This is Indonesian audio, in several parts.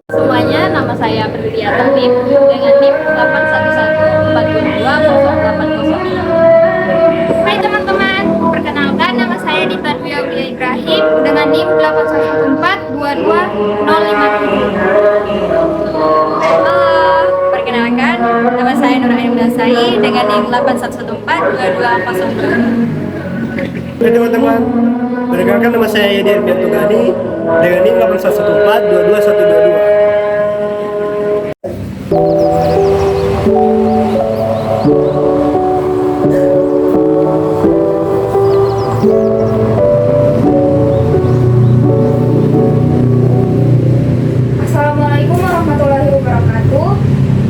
Semuanya, nama saya Priliyata NIM dengan NIM 811420806. Hai teman-teman, perkenalkan nama saya Dita Dwi Aulia Ibrahim dengan NIM 814-22050. Perkenalkan, nama saya Nur Aini Munasai dengan NIM 814422002. Hai teman-teman, perkenalkan nama saya Yedi Arfianto Gani dengan NIM 814-22122. Assalamualaikum warahmatullahi wabarakatuh.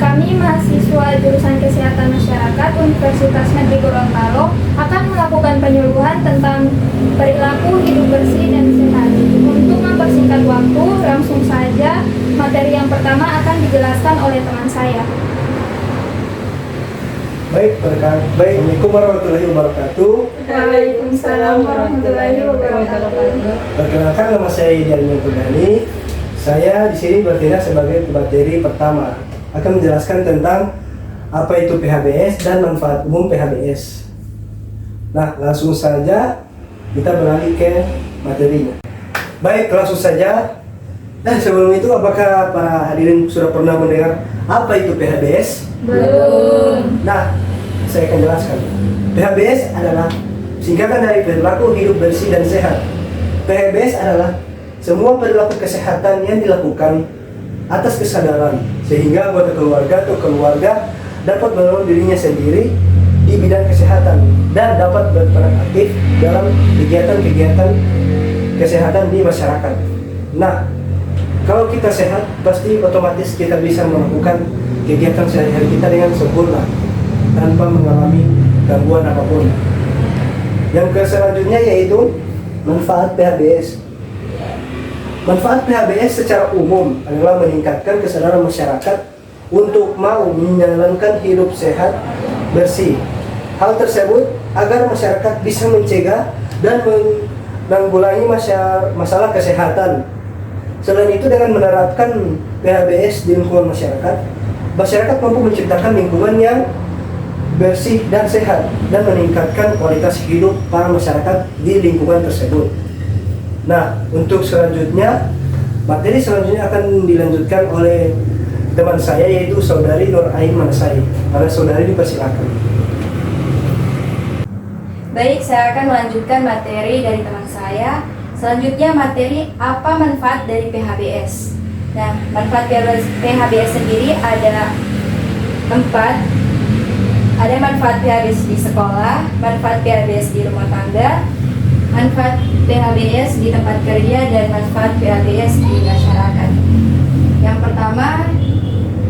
Kami mahasiswa jurusan Kesehatan Masyarakat Universitas Negeri Gorontalo akan melakukan penyuluhan tentang perilaku hidup bersih dan sehat. Untuk mempersingkat waktu, langsung saja materi yang pertama akan dijelaskan oleh teman saya. Assalamualaikum warahmatullahi wabarakatuh. Waalaikumsalam warahmatullahi wabarakatuh. Perkenalkan, nama saya Yedi Arfianto Gani. Saya di sini bertindak sebagai pemateri pertama, akan menjelaskan tentang apa itu PHBS dan manfaat umum PHBS. Nah, langsung saja kita beralih ke materinya. Baik, langsung saja. Sebelum itu, apakah para hadirin sudah pernah mendengar apa itu PHBS? Belum. Nah, saya akan jelaskan. PHBS adalah singkatan dari perilaku hidup bersih dan sehat. PHBS adalah semua perilaku kesehatan yang dilakukan atas kesadaran sehingga anggota keluarga atau keluarga dapat menolong dirinya sendiri di bidang kesehatan dan dapat berperan aktif dalam kegiatan-kegiatan kesehatan di masyarakat. Nah, kalau kita sehat, pasti otomatis kita bisa melakukan kegiatan sehari-hari kita dengan sempurna tanpa mengalami gangguan apapun. Yang selanjutnya yaitu manfaat PHBS. Manfaat PHBS secara umum adalah meningkatkan kesadaran masyarakat untuk mau menjalankan hidup sehat, bersih. Hal tersebut agar masyarakat bisa mencegah dan menanggulangi masalah kesehatan. Selain itu, dengan menerapkan PHBS di lingkungan masyarakat mampu menciptakan lingkungan yang bersih dan sehat dan meningkatkan kualitas hidup para masyarakat di lingkungan tersebut. Nah, untuk selanjutnya, materi selanjutnya akan dilanjutkan oleh teman saya, yaitu Saudari Nur Aini Munasai. Para saudari dipersilakan. Baik, saya akan melanjutkan materi dari teman saya. Selanjutnya materi apa manfaat dari PHBS. Nah, manfaat PHBS sendiri ada 4. Ada manfaat PHBS di sekolah, manfaat PHBS di rumah tangga, manfaat PHBS di tempat kerja, dan manfaat PHBS di masyarakat. Yang pertama,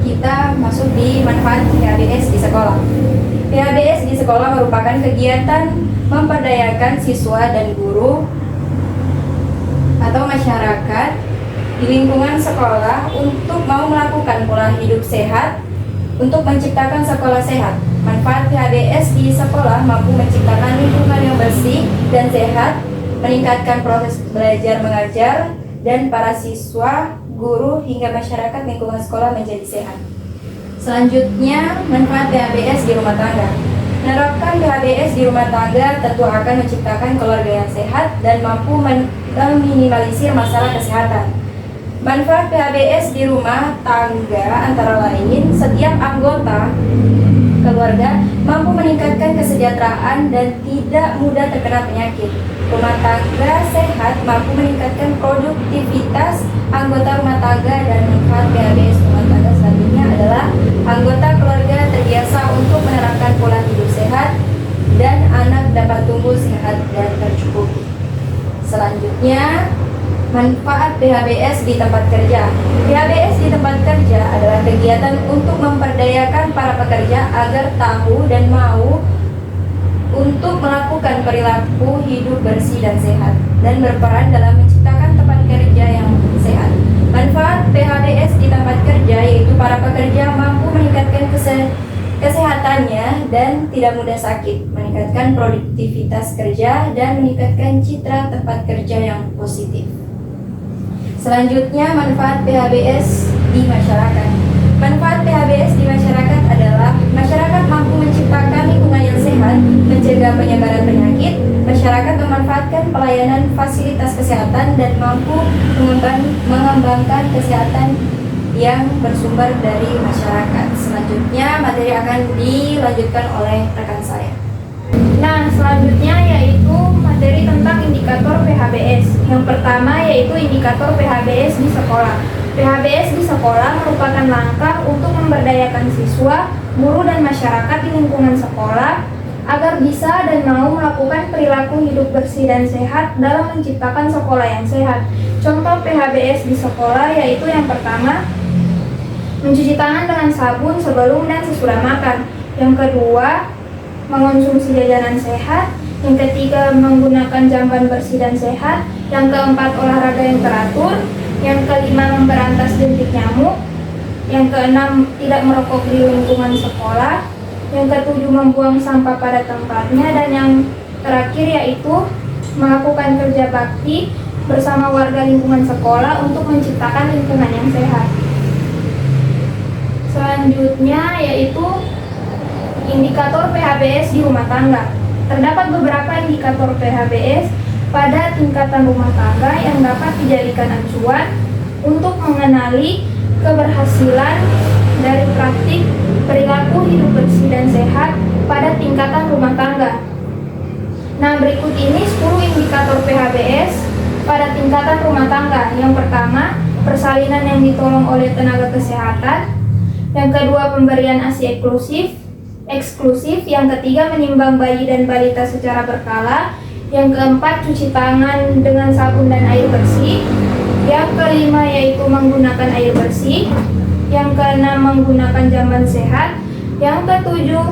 kita masuk di manfaat PHBS di sekolah. PHBS di sekolah merupakan kegiatan memperdayakan siswa dan guru atau masyarakat di lingkungan sekolah untuk mau melakukan pola hidup sehat untuk menciptakan sekolah sehat. Manfaat PHBS di sekolah mampu menciptakan lingkungan yang bersih dan sehat, meningkatkan proses belajar mengajar, dan para siswa, guru, hingga masyarakat lingkungan sekolah menjadi sehat. Selanjutnya, manfaat PHBS di rumah tangga. Menerapkan PHBS di rumah tangga tentu akan menciptakan keluarga yang sehat dan mampu meminimalisir masalah kesehatan. Manfaat PHBS di rumah tangga antara lain, setiap anggota keluarga mampu meningkatkan kesejahteraan dan tidak mudah terkena penyakit. Rumah tangga sehat mampu meningkatkan produktivitas anggota rumah tangga, dan manfaat PHBS rumah tangga selanjutnya adalah anggota keluarga terbiasa untuk menerapkan pola hidup sehat dan anak dapat tumbuh sehat dan tercukupi. Selanjutnya, manfaat PHBS di tempat kerja. PHBS di tempat kerja adalah kegiatan untuk memperdayakan para pekerja agar tahu dan mau untuk melakukan perilaku hidup bersih dan sehat dan berperan dalam menciptakan tempat kerja yang sehat. Manfaat PHBS di tempat kerja yaitu para pekerja mampu meningkatkan kesehatannya dan tidak mudah sakit, meningkatkan produktivitas kerja, dan meningkatkan citra tempat kerja yang positif. Selanjutnya, manfaat PHBS di masyarakat. Manfaat PHBS di masyarakat adalah masyarakat mampu menciptakan lingkungan yang sehat, mencegah penyebaran penyakit, masyarakat memanfaatkan pelayanan fasilitas kesehatan dan mampu mengembangkan kesehatan yang bersumber dari masyarakat. Selanjutnya, materi akan dilanjutkan oleh rekan saya. Nah, selanjutnya yaitu materi tentang indikator PHBS. Yang pertama yaitu indikator PHBS di sekolah. PHBS di sekolah merupakan langkah untuk memberdayakan siswa, guru, dan masyarakat di lingkungan sekolah agar bisa dan mau melakukan perilaku hidup bersih dan sehat dalam menciptakan sekolah yang sehat. Contoh PHBS di sekolah yaitu yang pertama, mencuci tangan dengan sabun sebelum dan sesudah makan. Yang kedua, mengonsumsi jajanan sehat. Yang ketiga, menggunakan jamban bersih dan sehat. Yang keempat, olahraga yang teratur. Yang kelima, memberantas jentik nyamuk. Yang keenam, tidak merokok di lingkungan sekolah. Yang ketujuh, membuang sampah pada tempatnya. Dan yang terakhir yaitu melakukan kerja bakti bersama warga lingkungan sekolah untuk menciptakan lingkungan yang sehat. Selanjutnya yaitu indikator PHBS di rumah tangga. Terdapat beberapa indikator PHBS pada tingkatan rumah tangga yang dapat dijadikan acuan untuk mengenali keberhasilan dari praktik perilaku hidup bersih dan sehat pada tingkatan rumah tangga. Nah, berikut ini 10 indikator PHBS pada tingkatan rumah tangga. Yang pertama, persalinan yang ditolong oleh tenaga kesehatan. Yang kedua, pemberian ASI eksklusif. Yang ketiga, menimbang bayi dan balita secara berkala. Yang keempat, cuci tangan dengan sabun dan air bersih. Yang kelima yaitu menggunakan air bersih. Yang keenam, menggunakan jamban sehat. Yang ketujuh,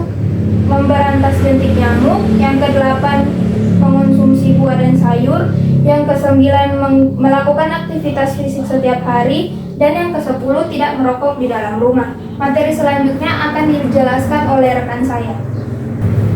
memberantas jentik nyamuk. Yang kedelapan, mengonsumsi buah dan sayur. Yang kesembilan, melakukan aktivitas fisik setiap hari. Dan yang ke-10, tidak merokok di dalam rumah. Materi selanjutnya akan dijelaskan oleh rekan saya.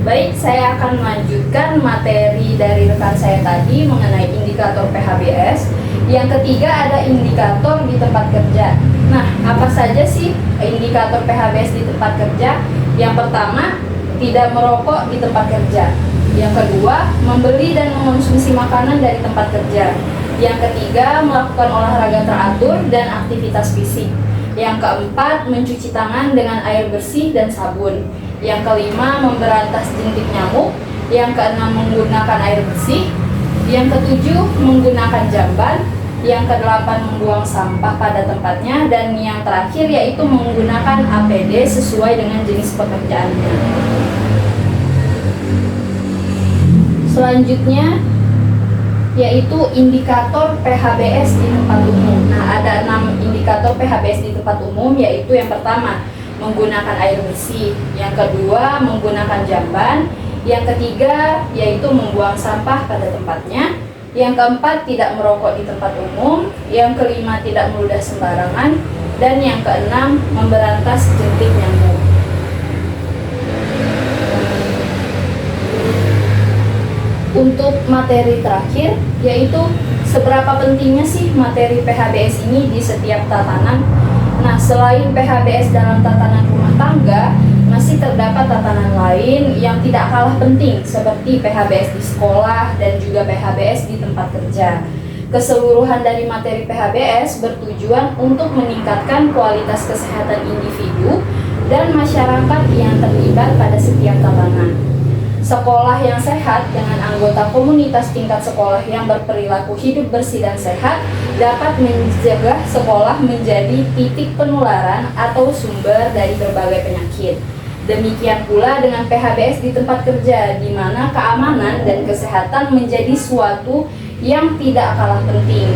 Baik, saya akan melanjutkan materi dari rekan saya tadi mengenai indikator PHBS. Yang ketiga ada indikator di tempat kerja. Nah, apa saja sih indikator PHBS di tempat kerja? Yang pertama, tidak merokok di tempat kerja. Yang kedua, membeli dan mengonsumsi makanan dari tempat kerja. Yang ketiga, melakukan olahraga teratur dan aktivitas fisik. Yang keempat, mencuci tangan dengan air bersih dan sabun. Yang kelima, memberantas jentik nyamuk. Yang keenam, menggunakan air bersih. Yang ketujuh, menggunakan jamban. Yang kedelapan, membuang sampah pada tempatnya. Dan yang terakhir yaitu menggunakan APD sesuai dengan jenis pekerjaannya. Selanjutnya yaitu indikator PHBS di tempat umum. Nah, ada 6 indikator PHBS di tempat umum, yaitu yang pertama, menggunakan air bersih. Yang kedua, menggunakan jamban. Yang ketiga, yaitu membuang sampah pada tempatnya. Yang keempat, tidak merokok di tempat umum. Yang kelima, tidak meludah sembarangan. Dan yang keenam, memberantas jentik nyamuk. Untuk materi terakhir, yaitu seberapa pentingnya sih materi PHBS ini di setiap tatanan. Nah, selain PHBS dalam tatanan rumah tangga, masih terdapat tatanan lain yang tidak kalah penting, seperti PHBS di sekolah dan juga PHBS di tempat kerja. Keseluruhan dari materi PHBS bertujuan untuk meningkatkan kualitas kesehatan individu dan masyarakat yang terlibat pada setiap tatanan. Sekolah yang sehat dengan anggota komunitas tingkat sekolah yang berperilaku hidup bersih dan sehat dapat mencegah sekolah menjadi titik penularan atau sumber dari berbagai penyakit. Demikian pula dengan PHBS di tempat kerja, di mana keamanan dan kesehatan menjadi suatu yang tidak kalah penting.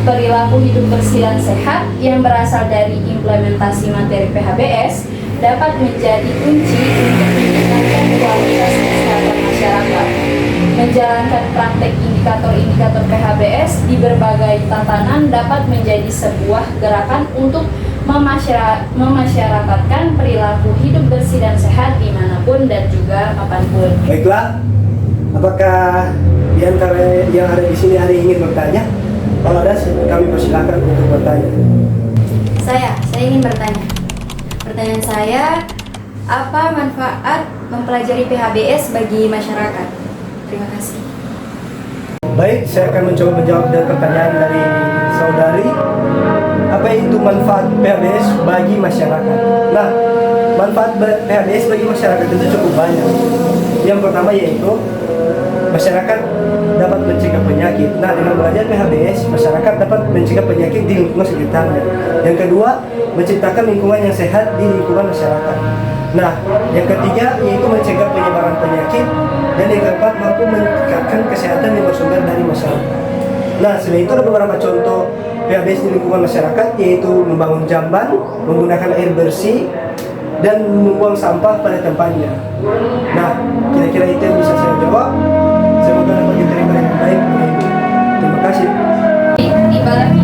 Perilaku hidup bersih dan sehat yang berasal dari implementasi materi PHBS dapat menjadi kunci untuk meningkatkan kualitas kesehatan masyarakat. Menjalankan praktek indikator-indikator PHBS di berbagai tatanan dapat menjadi sebuah gerakan untuk memasyarakatkan perilaku hidup bersih dan sehat dimanapun dan juga kapanpun. Baiklah, apakah di antara yang ada di sini ada yang ingin bertanya? Kalau ada, kami persilakan untuk bertanya. Saya ingin bertanya. Pertanyaan saya, apa manfaat mempelajari PHBS bagi masyarakat? Terima kasih. Baik, saya akan mencoba menjawab dari pertanyaan dari saudari. Apa itu manfaat PHBS bagi masyarakat? Nah, manfaat PHBS bagi masyarakat itu cukup banyak. Yang pertama yaitu masyarakat dapat mencegah penyakit. Nah, dengan belajar PHBS, masyarakat dapat mencegah penyakit di lingkungan sekitarnya. Yang kedua, menciptakan lingkungan yang sehat di lingkungan masyarakat. Nah, yang ketiga yaitu mencegah penyebaran penyakit. Dan yang keempat, mampu meningkatkan kesehatan yang bersumber dari masyarakat. Nah, selain itu ada beberapa contoh PHBS di lingkungan masyarakat, yaitu membangun jamban, menggunakan air bersih, dan membuang sampah pada tempatnya. Nah, kira-kira itu yang bisa saya jawab. Semoga dapat diterima dengan baik. Terima kasih. Ibaratnya